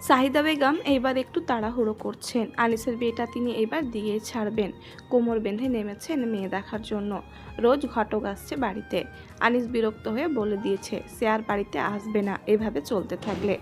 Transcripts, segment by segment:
সাহিদা বেগম এইবার একটু তাড়াহুড়ো করছেন। আনিসের বিয়েটা তিনি এবার দিয়ে ছাড়বেন। কোমর বেঁধে নেমেছেন মেয়ে দেখার জন্য। রোজ ঘটক আসছে বাড়িতে। আনিস বিরক্ত হয়ে বলে দিয়েছে সে আর বাড়িতে আসবে না এভাবে চলতে থাকলে।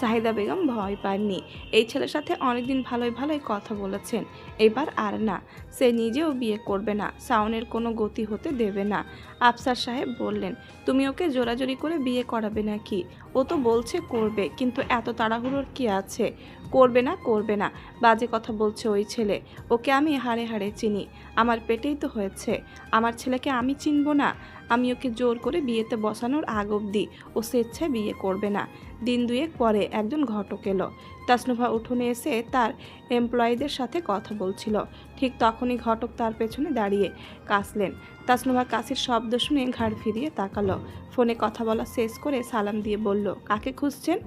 সাহিদা বেগম ভয় পাননি। এই ছেলের সাথে অনেকদিন ভালোই ভালোই কথা বলেছেন, এবার আর না। সে নিজেও বিয়ে করবে না, শাওনের কোনো গতি হতে দেবে না। আফসার সাহেব বললেন, তুমি ওকে জোরাজোরি করে বিয়ে করাবে নাকি? ও তো বলছে করবে, কিন্তু এত তাড়াহুড়োর কি আছে? করবে না, বাজে কথা বলছে ওই ছেলে। ওকে আমি হাড়ে হাড়ে চিনি, আমার পেটেই তো হয়েছে। আমার ছেলেকে আমি চিনব না? আমি ওকে জোর করে বিয়েতে বসানোর আগ অবধি ও স্বেচ্ছায় বিয়ে করবে না। দিন দুয়েক পরে একজন ঘটক এলো। তাসনুভা উঠোনে এসে তার এমপ্লয়ীদের সাথে কথা বলছিল। ঠিক তখনই ঘটক তার পেছনে দাঁড়িয়ে কাশলেন। তাসনুভা কাশির শব্দ শুনে ঘাড় ফিরিয়ে তাকালো। ফোনে কথা বলা শেষ করে সালাম দিয়ে বলল, কাকে খুঁজছেন?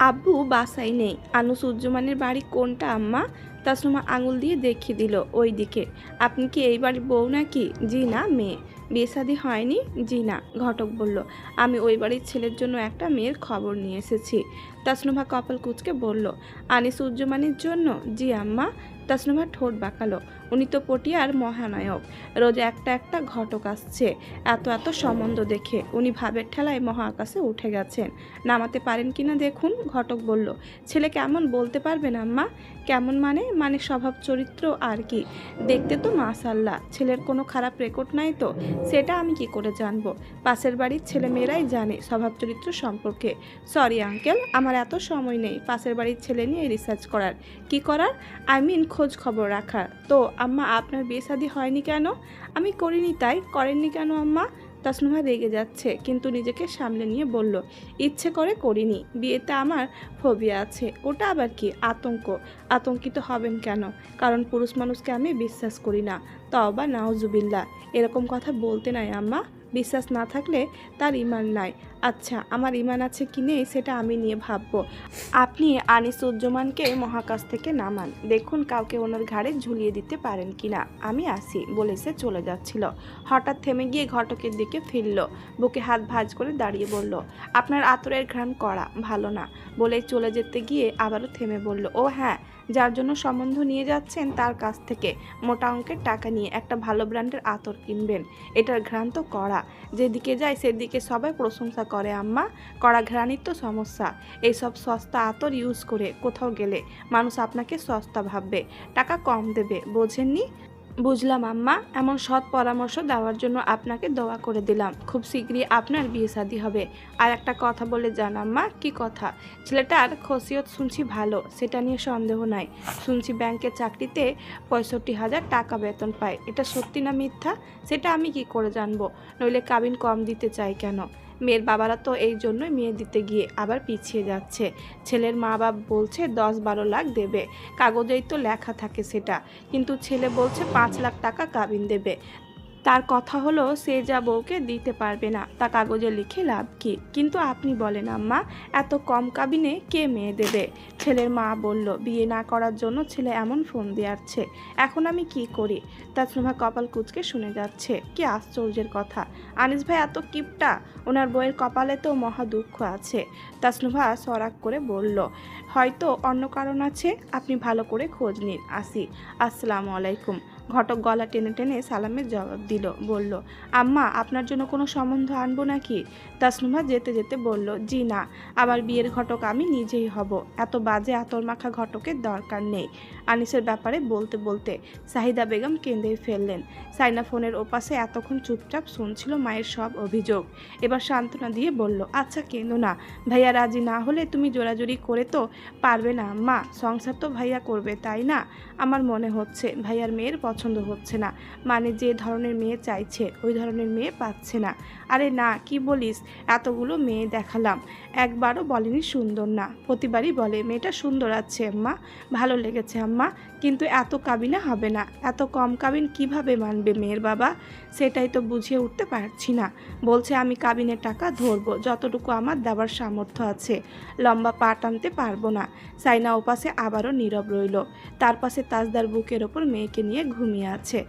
আব্বু বাসায় নেই। আনুসুজ্জমানের বাড়ি কোনটা আম্মা? তাসনুমা আঙুল দিয়ে দেখিয়ে দিল ওই দিকে। আপনি কি এই বাড়ির বউ নাকি? জি না, মেয়ে। বিয়ে শাদী হয়নি? জি না। ঘটক বলল, আমি ওই বাড়ির ছেলের জন্য একটা মেয়ের খবর নিয়ে এসেছি। তাসনুমা কপাল কুঁচকে বলল, আনিসুজ্জমানের জন্য? জি আম্মা। তাসনুমা ঠোঁট বাঁকালো। উনি তো পটিয়ার মহানায়ক। রোজ একটা একটা ঘটক আসছে। এত এত সম্বন্ধ দেখে উনি ভাবের ঠেলায় মহাকাশে উঠে গেছেন। নামাতে পারেন কিনা দেখুন। ঘটক বলল, ছেলে কেমন বলতে পারবেন আম্মা? কেমন মানে স্বভাব চরিত্র আর কি? দেখতে তো মাশাআল্লাহ। ছেলের কোনো খারাপ রেকর্ড নাই তো? সেটা আমি কি করে জানবো? পাশের বাড়ির ছেলেমেয়েরাই জানে স্বভাব চরিত্র সম্পর্কে। সরি আঙ্কেল, আমার এত সময় নেই পাশের বাড়ির ছেলে নিয়ে রিসার্চ করার। কি করার? আই মিন খোঁজ খবর রাখার। তো আম্মা, আপনার বিয়ে শাদী হয়নি কেন? আমি করিনি তাই? করেননি কেন আম্মা? তাসনুভা রেগে যাচ্ছে, কিন্তু নিজেকে সামলে নিয়ে বলল, ইচ্ছে করে করিনি। বিয়েতে আমার ফোবিয়া আছে। ওটা আবার কি? আতঙ্ক। আতঙ্কিত হবেন কেন? কারণ পুরুষ মানুষকে আমি বিশ্বাস করি না। তওবা নাউজুবিল্লাহ, এরকম কথা বলতে নাই আম্মা। বিশ্বাস না থাকলে তার ঈমান নাই। আচ্ছা, আমার ঈমান আছে কি নেই সেটা আমি নিয়ে ভাববো। আপনি আনিসুজ্জমানকে মহাকাশ থেকে নামান, দেখুন কাউকে ওনার ঘাড়ে ঝুলিয়ে দিতে পারেন কিনা। আমি আসি বলে সে চলে যাচ্ছিল। হঠাৎ থেমে গিয়ে ঘটকের দিকে ফিরল। বুকে হাত ভাঁজ করে দাঁড়িয়ে বলল, আপনার আতরের ঘ্রাণ করা, ভালো না। বলে চলে যেতে গিয়ে আবারও থেমে বলল, ও হ্যাঁ, যার জন্য সম্বন্ধ নিয়ে যাচ্ছেন তার কাছ থেকে মোটা অঙ্কের টাকা নিয়ে একটা ভালো ব্র্যান্ডের আতর কিনবেন। এটার ঘ্রাণ তো কড়া। যেদিকে যায় সেদিকে সবাই প্রশংসা করে আম্মা। কড়া ঘ্রাণই তো সমস্যা। এইসব সস্তা আতর ইউজ করে কোথাও গেলে মানুষ আপনাকে সস্তা ভাববে, টাকা কম দেবে, বোঝেননি? বুঝলাম আম্মা, এমন সৎ পরামর্শ দেওয়ার জন্য আপনাকে দোয়া করে দিলাম। খুব শীঘ্রই আপনার বিয়ে শাদী হবে। আর একটা কথা বলে যান আম্মা। কি কথা? ছেলেটার খসিয়ত শুনছি ভালো, সেটা নিয়ে সন্দেহ নাই। শুনছি ব্যাংকের চাকরিতে 65,000 টাকা বেতন পায়। এটা সত্যি না মিথ্যা সেটা আমি কি করে জানবো? নইলে কাবিন কম দিতে চাই কেন? মেয়ের বাবারা তো এই জন্যই মেয়ে দিতে গিয়ে আবার পিছিয়ে যাচ্ছে। ছেলের মা বাপ বলছে 10-12 লাখ দেবে, কাগজেই তো লেখা থাকে সেটা। কিন্তু ছেলে বলছে 5 লাখ টাকা কাবিন দেবে। তার কথা হলো সে যা বউকে দিতে পারবে না তা কাগজে লিখে লাভ কি? কিন্তু আপনি বলেন আম্মা, এত কম কাবিনে কে মেয়ে দেবে? ছেলের মা বলল বিয়ে না করার জন্য ছেলে এমন ফোন দিয়াছে। এখন আমি কি করি? তাসনুভা কপাল কুঁচকে শুনে যাচ্ছে। কি আশ্চর্যের কথা! আনিস ভাই এত কিপটা? ওনার বইয়ের কপালে তো মহা দুঃখ আছে। তাসনুভা সরাক করে বলল, হয়তো অন্য কারণ আছে, আপনি ভালো করে খোঁজ নিন। আসি। আসসালামু আলাইকুম। ঘটক গলা টেনে টেনে সালামের জবাব দিল। বলল, আম্মা, আপনার জন্য কোনো সম্বন্ধ আনবো নাকি? তাসনুভা যেতে যেতে বলল, জি না, আমার বিয়ের ঘটক আমি নিজেই হব। এত বাজে আতর মাখা ঘটকের দরকার নেই। আনিসের ব্যাপারে বলতে বলতে সাহিদা বেগম কেঁদেই ফেললেন। সাইনা ফোনের ওপাশে এতক্ষণ চুপচাপ শুনছিল মায়ের সব অভিযোগ। এবার সান্ত্বনা দিয়ে বলল, আচ্ছা কেঁদো না। ভাইয়া রাজি না হলে তুমি জোরাজুরি করে তো পারবে না আম্মা। সংসার তো ভাইয়া করবে, তাই না? আমার মনে হচ্ছে ভাইয়ার মেয়ের পছন্দ হচ্ছে না। মানে যে ধরনের মেয়ে চাইছে ওই ধরনের মেয়ে পাচ্ছে না। আরে না, কি বলিস? এতগুলো মেয়ে দেখালাম, একবারও বলেনি সুন্দর না। প্রতিবারই বলে মেয়েটা সুন্দর আছে আম্মা, ভালো লেগেছে আম্মা, কিন্তু এত কাবিনে হবে না। এত কম কাবিন কিভাবে মানবে মেয়ের বাবা? সেটাই তো বুঝিয়ে উঠতে পারছি না। বলছে আমি কাবিনের টাকা ধরবো যতটুকু আমার দেওয়ার সামর্থ্য আছে, লম্বা পা টানতে পারবো না। সাইনা ওপাশে আবারও নীরব রইল। তার পাশে তাজদার বুকের ওপর মেয়েকে নিয়ে ঘুমিয়ে আছে।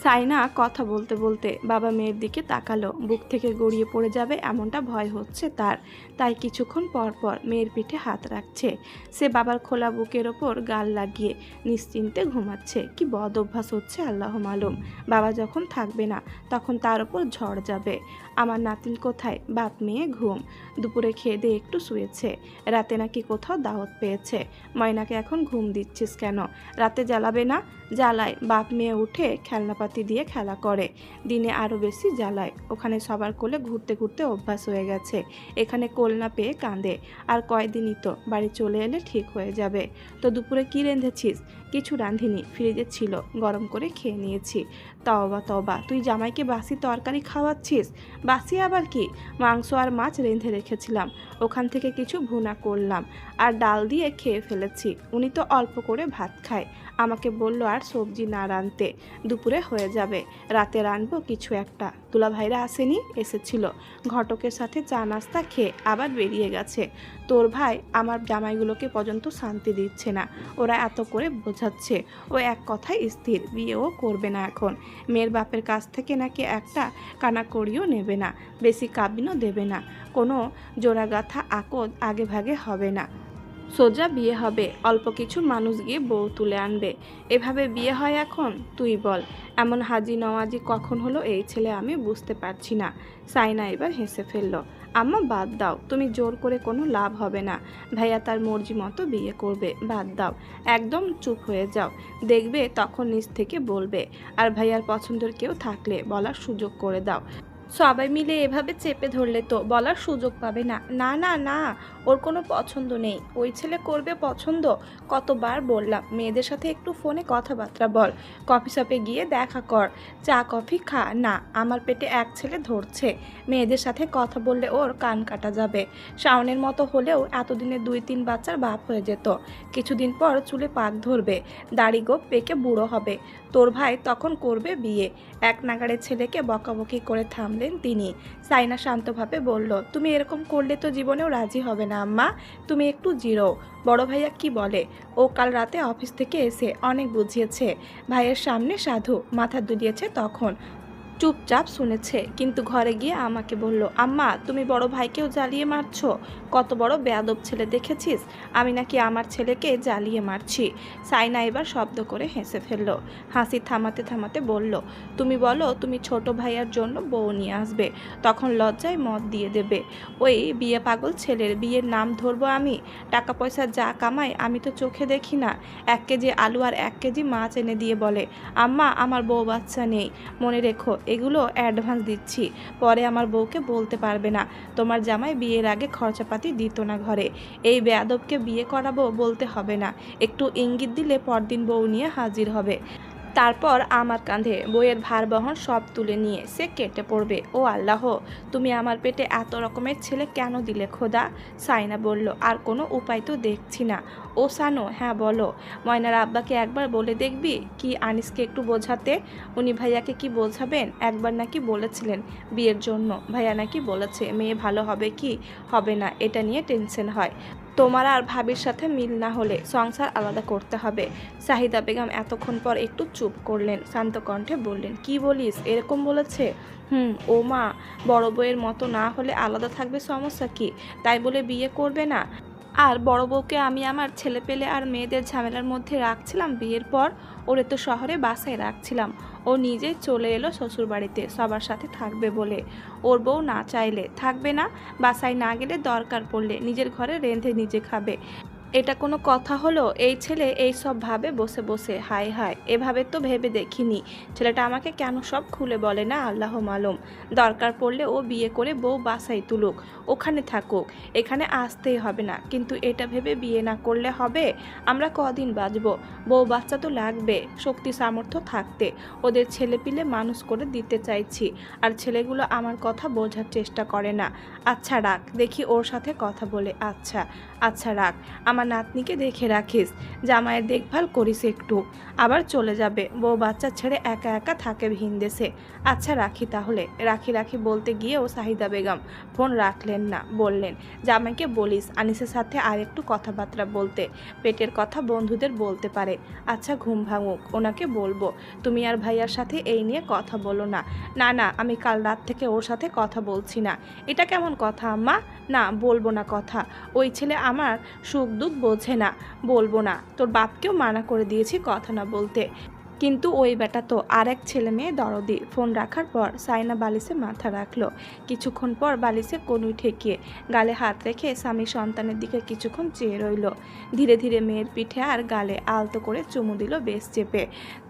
সাইনা কথা বলতে বলতে বাবা মেয়ের দিকে তাকালো। বুক থেকে গড়িয়ে পড়ে যাবে এমনটা ভয় হচ্ছে তার, তাই কিছুক্ষণ পর পর মেয়ের পিঠে হাত রাখছে। সে বাবার খোলা বুকের ওপর গাল লাগিয়ে নিশ্চিন্তে ঘুমাচ্ছে। কি বদ অভ্যাস হচ্ছে আল্লাহ মালুম। বাবা যখন থাকবে না তখন তার ওপর ঝড় যাবে। আমার নাতিন কোথায়? বাপ মেয়ে ঘুম। দুপুরে খেয়ে দিয়ে একটু শুয়েছে, রাতে নাকি কোথাও দাওয়াত পেয়েছে। ময়নাকে এখন ঘুম দিচ্ছিস কেন? রাতে জ্বালাবে না? জ্বালায়। বাপ মেয়ে উঠে খেলনাপাতি দিয়ে খেলা করে, দিনে আরও বেশি জ্বালায়। ওখানে সবার কোলে ঘুরতে ঘুরতে অভ্যাস হয়ে গেছে, এখানে কোল না পেয়ে কাঁদে। আর কয়দিনই তো, বাড়ি চলে এলে ঠিক হয়ে যাবে। তো দুপুরে কি রেঁধেছিস? কিছু রাঁধিনি, ফ্রিজে ছিল, গরম করে খেয়ে নিয়েছি। তওবা তওবা, তুই জামাইকে বাসি তরকারি খাওয়াচ্ছিস? বাসি আবার কি? মাংস আর মাছ রেঁধে রেখেছিলাম, ওখান থেকে কিছু ভুনা করলাম আর ডাল দিয়ে খেয়ে ফেলেছি। উনি তো অল্প করে ভাত খায়, আমাকে বলল আর সবজি না রাঁধতে, দুপুরে হয়ে যাবে, রাতে রাঁধবো কিছু একটা। দুলাভাইরা আসেনি? এসেছিল, ঘটকের সাথে চা নাস্তা খেয়ে আবার বেরিয়ে গেছে। তোর ভাই আমার জামাইগুলোকে পর্যন্ত শান্তি দিচ্ছে না, ওরা এত করে বোঝাচ্ছে। ও এক কথায় স্থির, বিয়েও করবে না এখন। মেয়ের বাপের কাছ থেকে নাকি একটা কানাকড়িও নেবে না, বেশি কাবিনও দেবে না, কোনো জোড়াগাথা আকদ আগে ভাগে হবে না, সোজা বিয়ে হবে। অল্প কিছু মানুষ গিয়ে বউ তুলে আনবে। এভাবে বিয়ে হয় এখন? তুই বল, এমন হাজি নওয়াজি কখন হলো এই ছেলে? আমি বুঝতে পারছি না। সাইনা এবার হেসে ফেলল। আম্মা বাদ দাও, তুমি জোর করে কোনো লাভ হবে না। ভাইয়া তার মর্জি মতো বিয়ে করবে, বাদ দাও, একদম চুপ হয়ে যাও। দেখবে তখন নিজ থেকে বলবে। আর ভাইয়ার পছন্দের কেউ থাকলে বলার সুযোগ করে দাও। সবাই মিলে এভাবে চেপে ধরলে তো বলার সুযোগ পাবে না। না না না, ওর কোনো পছন্দ নেই। ওই ছেলে করবে পছন্দ? কতবার বললাম মেয়েদের সাথে একটু ফোনে কথাবার্তা বল, কফি শপে গিয়ে দেখা কর, চা কফি খা। না, আমার পেটে এক ছেলে ধরছে, মেয়েদের সাথে কথা বললে ওর কান কাটা যাবে। শাওনের মতো হলেও এতদিনে 2-3 বাচ্চার বাপ হয়ে যেত। কিছুদিন পর চুলে পাক ধরবে, দাড়ি গোপ পেকে বুড়ো হবে। তোর ভাই তখন করবে বিয়ে। এক নাগাড়ে ছেলেকে বকাবকি করে থামলেন তিনি। সাইনা শান্তভাবে বলল, তুমি এরকম করলে তো জীবনেও রাজি হবে না আম্মা, তুমি একটু জিরো। বড় ভাইয়া কি বলে? ও কাল রাতে অফিস থেকে এসে অনেক বুঝিয়েছে, ভাইয়ের সামনে সাধু মাথা দুলিয়েছে, তখন চুপচাপ শুনেছে, কিন্তু ঘরে গিয়ে আমাকে বলল, আম্মা তুমি বড় ভাইকেও জ্বালিয়ে মারছো? কত বড় বেয়াদব ছেলে দেখেছিস? আমি নাকি আমার ছেলেকে জ্বালিয়ে মারছি? সাইনা এবার শব্দ করে হেসে ফেলল। হাসি থামাতে থামাতে বলল, তুমি বলো তুমি ছোট ভাইয়ার জন্য বউ নিয়ে আসবে, তখন লজ্জায় মত দিয়ে দেবে। ওই বিয়ে পাগল ছেলের বিয়ের নাম ধরবো আমি? টাকা পয়সা যা কামাই আমি তো চোখে দেখি না। 1 কেজি আলু আর 1 কেজি মাছ এনে দিয়ে বলে, আম্মা আমার বউ বাচ্চা নেই, মনে রেখো এগুলো অ্যাডভান্স দিচ্ছি, পরে আমার বউকে বলতে পারবে না তোমার জামাই বিয়ের আগে খরচাপাতি দিত না ঘরে। এই বেয়াদবকে বিয়ে করাবো বলতে হবে না, একটু ইঙ্গিত দিলে পরদিন বউ নিয়ে হাজির হবে। তারপর আমার কাঁধে বইয়ের ভার বহন সব তুলে নিয়ে সে কেটে পড়বে। ও আল্লাহ, তুমি আমার পেটে এত রকমের ছেলে কেন দিলে খোদা? সাইনা বলল, আর কোনো উপায় তো দেখছি না। ও সানো, হ্যাঁ বলো। ময়নার আব্বাকে একবার বলে দেখবি কি আনিসকে একটু বোঝাতে? উনি ভাইয়াকে কি বোঝাবেন? একবার নাকি বলেছিলেন বিয়ের জন্য, ভাইয়া নাকি বলেছে মেয়ে ভালো হবে কি হবে না এটা নিয়ে টেনশন হয়, তোমার আর ভাবির সাথে মিল না হলে সংসার আলাদা করতে হবে। সাহিদা বেগম এতক্ষণ পর একটু চুপ করলেন, শান্ত কণ্ঠে বললেন, কি বলিস? এরকম বলেছে? ও মা, বড় বউয়ের মতো না হলে আলাদা থাকবে, সমস্যা কি? তাই বলে বিয়ে করবে না? আর বড় বউকে আমি আমার ছেলে পেলে আর মেয়েদের ঝামেলার মধ্যে রাখছিলাম বিয়ের পর? ওরে তো শহরে বাসায় রাখছিলাম, ও নিজে চলে এলো শ্বশুরবাড়িতে সবার সাথে থাকবে বলে। ওর বউ না চাইলে থাকবে না? বাসায় না গেলে দরকার পড়লে নিজের ঘরে রেঁধে নিজে খাবে। এটা কোনো কথা হলো? এই ছেলে এই সব ভাবে বসে বসে, হায় হায়, এভাবে তো ভেবে দেখিনি। ছেলেটা আমাকে কেন সব খুলে বলে না আল্লাহ মালুম। দরকার পড়লে ও বিয়ে করে বউ বাসায় তুলুক, ওখানে থাকুক, এখানে আসতেই হবে না। কিন্তু এটা ভেবে বিয়ে না করলে হবে? আমরা কদিন বাঁচবো? বউ বাচ্চা তো লাগবে, শক্তি সামর্থ্য থাকতে ওদের ছেলেপিলে মানুষ করে দিতে চাইছি। আর ছেলেগুলো আমার কথা বোঝার চেষ্টা করে না। আচ্ছা রাখ, দেখি ওর সাথে কথা বলে। আচ্ছা আচ্ছা রাখ, আমার আমার নাতনিকে দেখে রাখিস, জামাইয়ের দেখভাল করিস একটু। আবার চলে যাবে, বউ বাচ্চা ছেড়ে একা একা থাকে ভিন দেশে। আচ্ছা রাখি তাহলে। রাখি বলতে গিয়েও সাহিদা বেগম ফোন রাখলেন না, বললেন জামাইকে বলিস আনিসের সাথে আর একটু কথাবার্তা বলতে, পেটের কথা বন্ধুদের বলতে পারে। আচ্ছা ঘুম ভাঙুক, ওনাকে বলবো তুমি আর ভাইয়ার সাথে এই নিয়ে কথা বলো না। না না, আমি কাল রাত থেকে ওর সাথে কথা বলছি না। এটা কেমন কথা আম্মা? না বলবো না কথা, ওই ছেলে আমার সুখ দুঃখ বোঝে না, বলবো না। তোর বাপকেও মানা করে দিয়েছি কথা না বলতে, কিন্তু ওই বেটা তো আর এক ছেলে মেয়ে দরদি। ফোন রাখার পর সাইনা বালিশে মাথা রাখলো। কিছুক্ষণ পর বালিশে কনুই ঠেকিয়ে গালে হাত রেখে স্বামী সন্তানের দিকে কিছুক্ষণ চেয়ে রইল। ধীরে ধীরে মেয়ের পিঠে আর গালে আলতো করে চুমু দিল বেশ চেপে।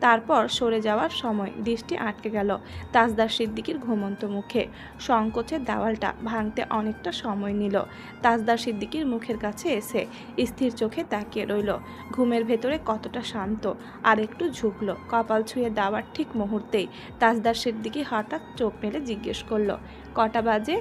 তারপর সরে যাওয়ার সময় দৃষ্টি আটকে গেল তাজদার সিদ্দিকীর ঘুমন্ত মুখে। সংকোচের দেওয়ালটা ভাঙতে অনেকটা সময় নিল। তাজদার সিদ্দিকীর মুখের কাছে এসে স্থির চোখে তাকিয়ে রইল। ঘুমের ভেতরে কতটা শান্ত। আর একটু ঝুঁকলো, কপাল ছুঁয়ে দেওয়ার ঠিক মুহূর্তেই তাজদার সিদ্দিকী হঠাৎ চোখ মেলে জিজ্ঞেস করলো, কটা বাজে?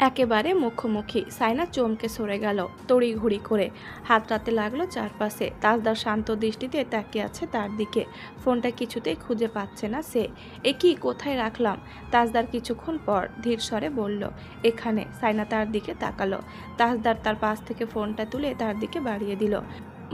একেবারে মুখোমুখি সাইনা চমকে সরে গেল, তড়িঘড়ি করে হাত রাতে লাগলো চারপাশে। তাজদার শান্ত দৃষ্টিতে তাকিয়ে আছে তার দিকে। ফোনটা কিছুতেই খুঁজে পাচ্ছে না সে। এ কি, কোথায় রাখলাম? তাজদার কিছুক্ষণ পর ধীর স্বরে বলল, এখানে। সাইনা তার দিকে তাকালো। তাজদার তার পাশ থেকে ফোনটা তুলে তার দিকে বাড়িয়ে দিল।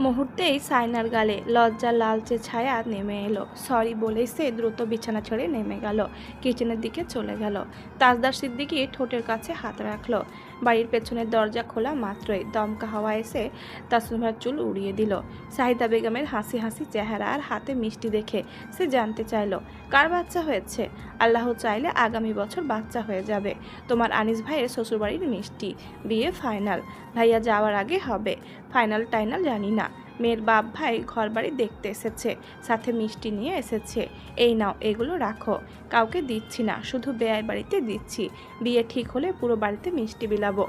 মুহূর্তেই সাইনার গালে লজ্জা লালচে ছায়া নেমে এলো। সরি বলেই সে দ্রুত বিছানা ছেড়ে নেমে গেল, কিচেনের দিকে চলে গেল। তাজদার সিদ্দিকী ঠোঁটের কাছে হাত রাখলো। বাড়ির পেছনের দরজা খোলা মাত্রই দমকা হাওয়া এসে তাসনুভার চুল উড়িয়ে দিল। সাহিদা বেগমের হাসি হাসি চেহারা আর হাতে মিষ্টি দেখে সে জানতে চাইল, কার বাচ্চা হয়েছে? আল্লাহ চাইলে আগামী বছর বাচ্চা হয়ে যাবে। তোমার আনিস ভাইয়ের শ্বশুরবাড়ির মিষ্টি। বিয়ে ফাইনাল, ভাইয়া যাওয়ার আগে হবে। ফাইনাল টাইনাল জানি না। মেয়ের বাপ ভাই ঘর বাড়ি দেখতে এসেছে, সাথে মিষ্টি নিয়ে এসেছে। এই নাও, এগুলো রাখো। কাউকে দিচ্ছি না, শুধু বেয়াই বাড়িতে দিচ্ছি। বিয়ে ঠিক হলে পুরো বাড়িতে মিষ্টি বিলাবো।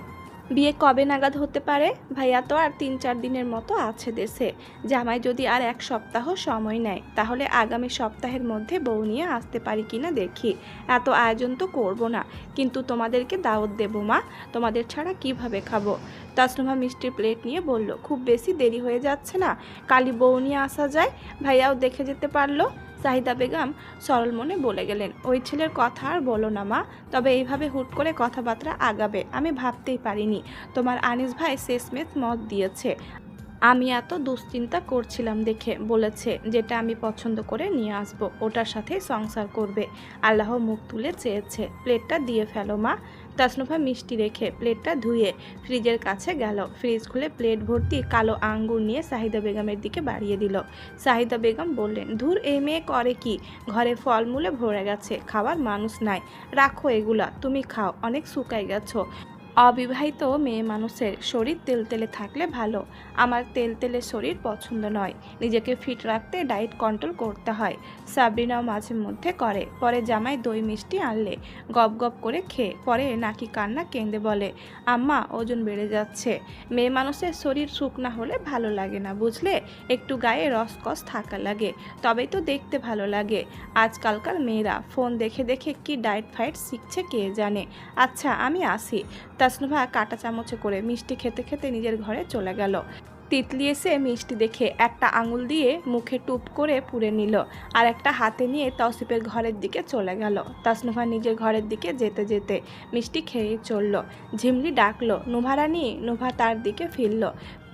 বিয়ে কবে নাগাদ হতে পারে? ভাইয়া তো আর 3-4 দিনের মতো আছে দেশে। জামাই যদি আর 1 সপ্তাহ সময় নেয়, তাহলে আগামী সপ্তাহের মধ্যে বউ নিয়ে আসতে পারি কিনা দেখি। এত আয়োজন তো করবো না, কিন্তু তোমাদেরকে দাওয়াত দেবো মা। তোমাদের ছাড়া কিভাবে খাবো? তাসনুভা মিষ্টির প্লেট নিয়ে বলল, খুব বেশি দেরি হয়ে যাচ্ছে না? কালি বউ নিয়ে আসা যায়, ভাইয়াও দেখে যেতে পারলো। সাহিদা বেগম সরল মনে বলে গেলেন, ওই ছেলের কথা আর বলো না মা। তবে এইভাবে হুট করে কথাবার্তা আগাবে আমি ভাবতেই পারিনি। তোমার আনিস ভাই শেষমেশ মত দিয়েছে। আমি এত দুশ্চিন্তা করছিলাম দেখে বলেছে, যেটা আমি পছন্দ করে নিয়ে আসবো ওটার সাথে সংসার করবে। আল্লাহ মুখ তুলে চেয়েছে। প্লেটটা দিয়ে ফেলো মা। তাসনুভা মিষ্টি রেখে প্লেটটা ধুয়ে ফ্রিজের কাছে গেল। ফ্রিজ খুলে প্লেট ভর্তি কালো আঙ্গুর নিয়ে সাহিদা বেগমের দিকে বাড়িয়ে দিল। সাহিদা বেগম বললেন, ধুর, এই মেয়ে করে কি? ঘরে ফলমূলে ভরে গেছে, খাওয়ার মানুষ নাই। রাখো এগুলা, তুমি খাও, অনেক শুকাই গেছো। অবিবাহিত মেয়ে মানুষের শরীর তেলতেলে থাকলে ভালো। আমার তেলতেলে শরীর পছন্দ নয়। নিজেকে ফিট রাখতে ডায়েট কন্ট্রোল করতে হয়। সাবরিনাও মাঝে মধ্যে করে। পরে জামাই দই মিষ্টি আনলে গপ গপ করে খেয়ে পরে নাকি কান্না কেঁদে বলে, আম্মা ওজন বেড়ে যাচ্ছে। মেয়ে মানুষের শরীর শুকনা হলে ভালো লাগে না, বুঝলে? একটু গায়ে রসকস থাকা লাগে, তবেই তো দেখতে ভালো লাগে। আজকালকার মেয়েরা ফোন দেখে দেখে কি ডায়েট ফাইট শিখছে কে জানে। আচ্ছা আমি আসি। তাসনুভা কাঁটা চামচে করে মিষ্টি খেতে খেতে নিজের ঘরে চলে গেল। তিতলি এসে মিষ্টি দেখে একটা আঙুল দিয়ে মুখে টুপ করে পুড়ে নিল, আর একটা হাতে নিয়ে তৌসিফের ঘরের দিকে চলে গেল। তাসনুভা নিজের ঘরের দিকে যেতে যেতে মিষ্টি খেয়ে চলল। ঝিমলি ডাকলো, নুভা রানী। নুভা তার দিকে ফিরল।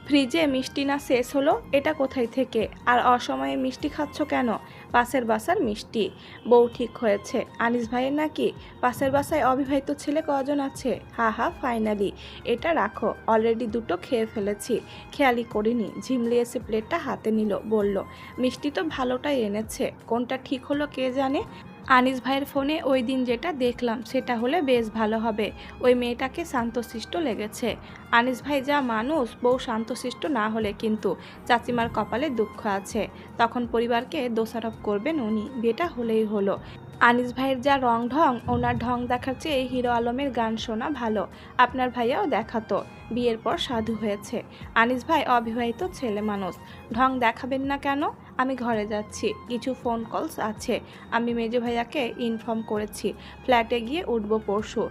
ফ্রিজে মিষ্টি না শেষ হলো? এটা কোথায় থেকে? আর অসময়ে মিষ্টি খাচ্ছ কেন? পাশের বাসার মিষ্টি। বউ ঠিক হয়েছে আনিস ভাইয়ের নাকি? পাশের বাসায় অবিবাহিত ছেলে কজন আছে? হা হা, ফাইনালি। এটা রাখো, অলরেডি 2টো খেয়ে ফেলেছি, খেয়ালই করিনি। ঝিমলি এসে প্লেটটা হাতে নিল, বলল, মিষ্টি তো ভালোটাই এনেছে, কোনটা ঠিক হলো কে জানে। আনিস ভাইয়ের ফোনে ওই দিন যেটা দেখলাম সেটা হলে বেশ ভালো হবে। ওই মেয়েটাকে শান্তশিষ্ট লেগেছে। আনিস ভাই যা মানুষ, বউ শান্তশিষ্ট না হলে কিন্তু চাচিমার কপালে দুঃখ আছে। তখন পরিবারকে দোষারোপ করবেন উনি। বিয়েটা হলেই হলো। আনিস ভাইয়ের যা রং ঢং, ওনার ঢং দেখার চেয়ে হিরো আলমের গান শোনা ভালো। আপনার ভাইয়াও দেখাতো, বিয়ের পর সাধু হয়েছে। আনিস ভাই অবিবাহিত ছেলে মানুষ, ঢং দেখাবেন না কেন? আমি ঘরে যাচ্ছি, কিছু ফোন কলস আছে। আমি মেজো ভাইয়াকে ইনফর্ম করেছি, ফ্ল্যাটে গিয়ে উঠবো পরশু।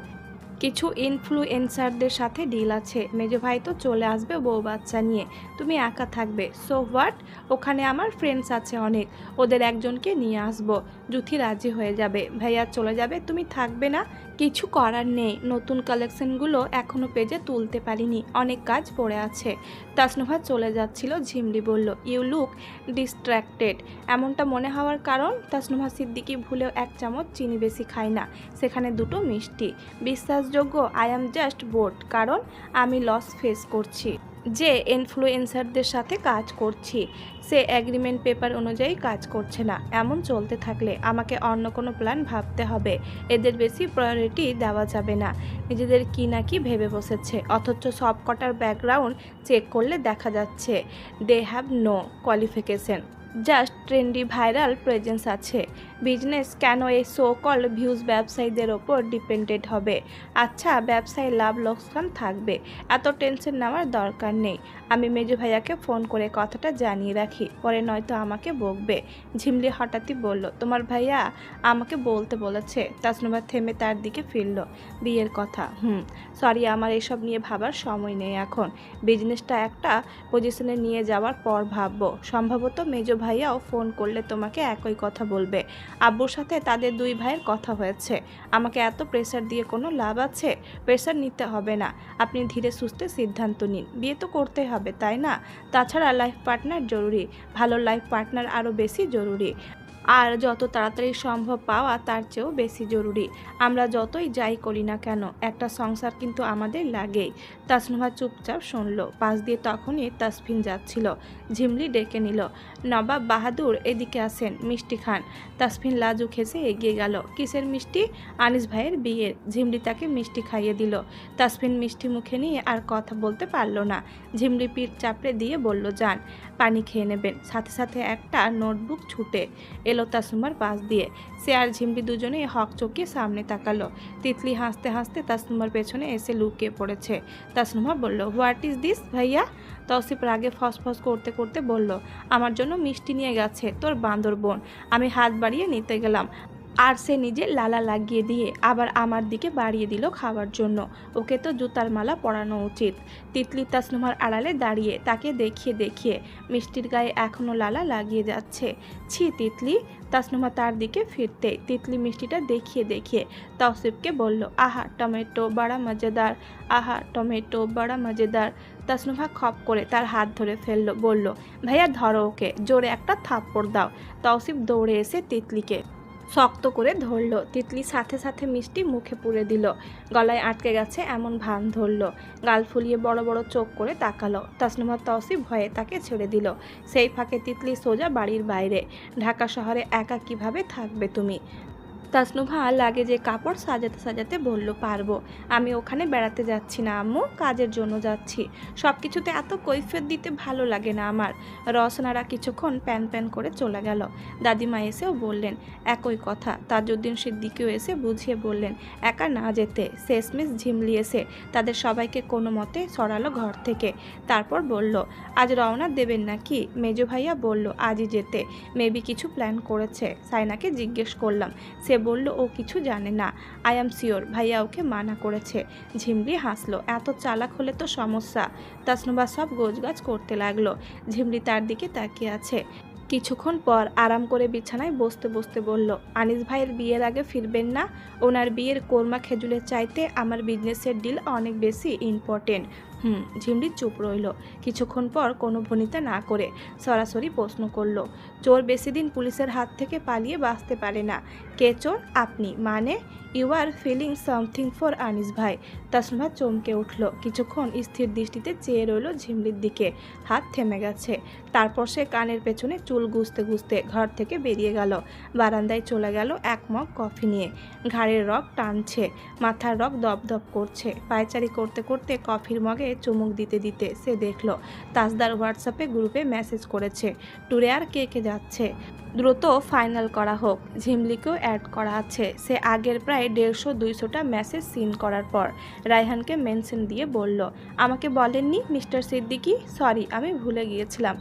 কিছু ইনফ্লুয়েন্সারদের সাথে ডিল আছে। মেজো ভাই তো চলে আসবে বউ বাচ্চা নিয়ে, তুমি একা থাকবে। সো হোয়াট, ওখানে আমার ফ্রেন্ডস আছে অনেক, ওদের একজনকে নিয়ে আসবো। জুথি রাজি হয়ে যাবে, ভাইয়া চলে যাবে, তুমি থাকবে না। কিছু করার নেই, নতুন কালেকশনগুলো এখনও পেজে তুলতে পারিনি, অনেক কাজ পড়ে আছে। তাসনুভা চলে যাচ্ছিল, ঝিমলি বলল, ইউ লুক ডিস্ট্র্যাক্টেড। এমনটা মনে হওয়ার কারণ, তাসনুভা সিদ্দিকী ভুলেও 1 চামচ চিনি বেশি খায় না, সেখানে 2টো মিষ্টি। বিশ্বাসযোগ্য, আই অ্যাম জাস্ট বোর্ড, কারণ আমি লস ফেস করছি। যে ইনফ্লুয়েন্সারদের সাথে কাজ করছি, সে এগ্রিমেন্ট পেপার অনুযায়ী কাজ করছে না। এমন চলতে থাকলে আমাকে অন্য কোনো প্ল্যান ভাবতে হবে। এদের বেশি প্রায়োরিটি দেওয়া যাবে না। নিজেদের কি না কি ভেবে বসেছে, অথচ সব কটার ব্যাকগ্রাউন্ড চেক করলে দেখা যাচ্ছে they have no qualification, just trendy viral presence আছে। বিজনেস কেন এই সো কল ভিউজ ব্যবসায়ীদের ওপর ডিপেন্ডেন্ট হবে? আচ্ছা, ব্যবসায় লাভ লোকসান থাকবে, এত টেনশন নেওয়ার দরকার নেই। আমি মেজো ভাইয়াকে ফোন করে কথাটা জানিয়ে রাখি, পরে নয়তো আমাকে বকবে। ঝিমলি হঠাৎই বলল, তোমার ভাইয়া আমাকে বলতে বলেছে। তাসনুভা থেমে তার দিকে ফিরল। বিয়ের কথা? সরি, আমার এসব নিয়ে ভাবার সময় নেই এখন। বিজনেসটা একটা পজিশনে নিয়ে যাওয়ার পর ভাববো। সম্ভবত মেজো ভাইয়াও ফোন করলে তোমাকে একই কথা বলবে। আব্বুর সাথে তাদের 2 ভাইয়ের কথা হয়েছে। আমাকে এত প্রেসার দিয়ে কোনো লাভ আছে? প্রেসার নিতে হবে না, আপনি ধীরে সুস্থে সিদ্ধান্ত নিন। বিয়ে তো করতে হবে, তাই না? তাছাড়া লাইফ পার্টনার জরুরি, ভালো লাইফ পার্টনার আরও বেশি জরুরি। আর যত তাড়াতাড়ি সম্ভব পাওয়া তার চেয়েও বেশি জরুরি। আমরা যতই যাই করি না কেন, একটা সংসার কিন্তু আমাদের লাগেই। তাসনুভা চুপচাপ শুনল। পাশ দিয়ে তখনই তাসফিন যাচ্ছিল। ঝিমলি ডেকে নিল, নবাব বাহাদুর এদিকে আসেন, মিষ্টি খান। তাসফিন লাজুক হেসে এগিয়ে গেল। কিসের মিষ্টি? আনিস ভাইয়ের বিয়ের। ঝিমলি তাকে মিষ্টি খাইয়ে দিল। তাসফিন মিষ্টি মুখে নিয়ে আর কথা বলতে পারল না। ঝিমলি পিঠ চাপড়ে দিয়ে বলল, যান, পানি খেয়ে নেবেন। সাথে সাথে একটা নোটবুক ছুটে এলো তাসনুমার পাশ দিয়ে। সে আর ঝিমলি দুজনেই হক চকিয়ে সামনে তাকালো। তিতলি হাসতে হাসতে তাসনুমার পেছনে এসে লুকিয়ে পড়েছে। তাসনুমা বলল, হোয়াট ইজ দিস ভাইয়া? তৌসিফ রাগে ফসফস করতে করতে বলল, আমার জন্য মিষ্টি নিয়ে গেছে তোর বান্দর বোন। আমি হাত বাড়িয়ে নিতে গেলাম, আর সে নিজে লালা লাগিয়ে দিয়ে আবার আমার দিকে বাড়িয়ে দিল খাওয়ার জন্য। ওকে তো জুতার মালা পরানো উচিত। তিতলি তাসনুমার আড়ালে দাঁড়িয়ে তাকে দেখিয়ে দেখিয়ে মিষ্টির গায়ে এখনও লালা লাগিয়ে যাচ্ছে। ছি তিতলি। তাসনুমা তার দিকে ফিরতে তিতলি মিষ্টিটা দেখিয়ে দেখিয়ে তৌসিফকে বলল, আহা টমেটো বড়া মজেদার, আহা টমেটো বড়া মজেদার। তাসনুভা খপ করে তার হাত ধরে ফেললো, বলল, ভাইয়া ধরো ওকে, জোরে একটা থাপ্পড় দাও। তৌসিফ দৌড়ে এসে তিতলিকে শক্ত করে ধরল। তিতলি সাথে সাথে মিষ্টি মুখে পুরে দিল। গলায় আটকে গেছে এমন ভান ধরল। গাল ফুলিয়ে বড় বড় চোখ করে তাকালো। তাসনুমা তৌসিফ ভয়ে তাকে ছেড়ে দিল। সেই ফাঁকে তিতলি সোজা বাড়ির বাইরে। ঢাকা শহরে একা কিভাবে থাকবে তুমি? তাসনুভা লাগেজে কাপড় সাজাতে সাজাতে বলল, পারবো। আমি ওখানে বেড়াতে যাচ্ছি না আম্মু, কাজের জন্য যাচ্ছি। সব কিছুতে এত কৈফিয়ত দিতে ভালো লাগে না আমার। রসনারা কিছুক্ষণ প্যান প্যান করে চলে গেল। দাদিমা এসেও বললেন একই কথা। তাজউদ্দিন সিদ্দিকীও এসে বুঝিয়ে বললেন একা না যেতে। শেষমেশ ঝিমলি এসে তাদের সবাইকে কোনো মতে সরালো ঘর থেকে। তারপর বলল, আজ রওনা দেবেন নাকি? মেজো ভাইয়া বলল, আজই যেতে। মেবি কিছু প্ল্যান করেছে। সাইনাকে জিজ্ঞেস করলাম, সে বলল ও কিছু জানে না। আই অ্যাম শিওর ভাইয়া ওকে মানা করেছে। ঝিমলি হাসলো, এত চালাক হলে তো সমস্যা। তাসনুভা সব গোছগাছ করতে লাগলো। ঝিমলি তার দিকে তাকিয়ে আছে। কিছুক্ষণ পর আরাম করে বিছানায় বসতে বসতে বলল, আনিস ভাইয়ের বিয়ের আগে ফিরবেন না? ওনার বিয়ের কোরমা খেজুরের চাইতে আমার বিজনেসের ডিল অনেক বেশি ইম্পর্টেন্ট। ঝিমলি চুপ রইল। কিছুক্ষণ পর কোনো ভনিতা না করে সরাসরি প্রশ্ন করলো, চোর বেশি দিন পুলিশের হাত থেকে পালিয়ে বাঁচতে পারে না। কে চোর? আপনি? মানে you are feeling something for Anis ভাই। তাসনুভা চমকে উঠল। কিছুক্ষণ স্থির দৃষ্টিতে চেয়ে রইল ঝিমলির দিকে। হাত থেমে গেছে। তারপর সে কানের পেছনে চুল গুছতে গুছতে ঘর থেকে বেরিয়ে গেল। বারান্দায় চলে গেল এক মগ কফি নিয়ে। ঘাড়ের রগ টানছে, মাথার রগ দপদপ করছে। পায়চারি করতে করতে কফির মগে চুমুক দিতে দিতে সে দেখল তাজদার হোয়াটসঅ্যাপে গ্রুপে মেসেজ করেছে, ট্যুরে আর কে কে যাচ্ছে দ্রুত ফাইনাল করা হোক। ঝিমলিকেও অ্যাড করা আছে। সে আগের প্রায় 150-200টা মেসেজ সিন করার পর রায়হানকে মেনশন দিয়ে বলল, আমাকে বলেননি মিস্টার সিদ্দিকী? সরি, আমি ভুলে গিয়েছিলাম।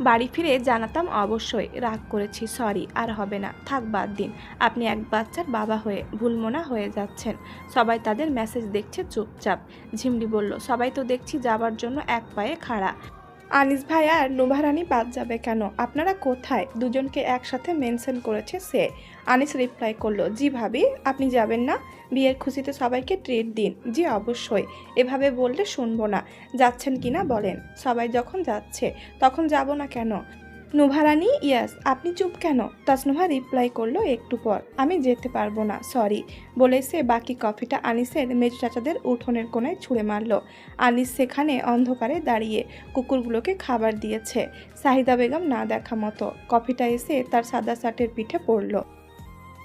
বাড়ি ফিরে জানাতাম অবশ্যই, রাগ করেছি, সরি, আর হবে না, থাক বাদ দিন। আপনি এক বাচ্চার বাবা হয়ে ভুলমনা হয়ে যাচ্ছেন। সবাই তাদের মেসেজ দেখছে চুপচাপ। ঝিমলি বলল, সবাই তো দেখছি যাবার জন্য এক পায়ে খাড়া। আনিস ভাই আর নুভারানি বাদ যাবে কেন? আপনারা কোথায়? দুজনকে একসাথে মেনশন করেছে সে। আনিস রিপ্লাই করলো, জি ভাবি, আপনি যাবেন না? বিয়ের খুশিতে সবাইকে ট্রিট দিন। জি অবশ্যই। এভাবে বললে শুনবো না। যাচ্ছেন কিনা বলেন? সবাই যখন যাচ্ছে তখন যাব না কেন? নুভারানি, ইয়াস। আপনি চুপ কেন? তাসনুভা রিপ্লাই করলো একটু পর, আমি যেতে পারবো না, সরি। বলে সে বাকি কফিটা আনিসের মেজো চাচাদের উঠোনের কোণায় ছুঁড়ে মারল। আনিস সেখানে অন্ধকারে দাঁড়িয়ে কুকুরগুলোকে খাবার দিয়েছে। সাহিদা বেগম না দেখা মতো। কফিটা এসে তার সাদা শার্টের পিঠে পড়ল।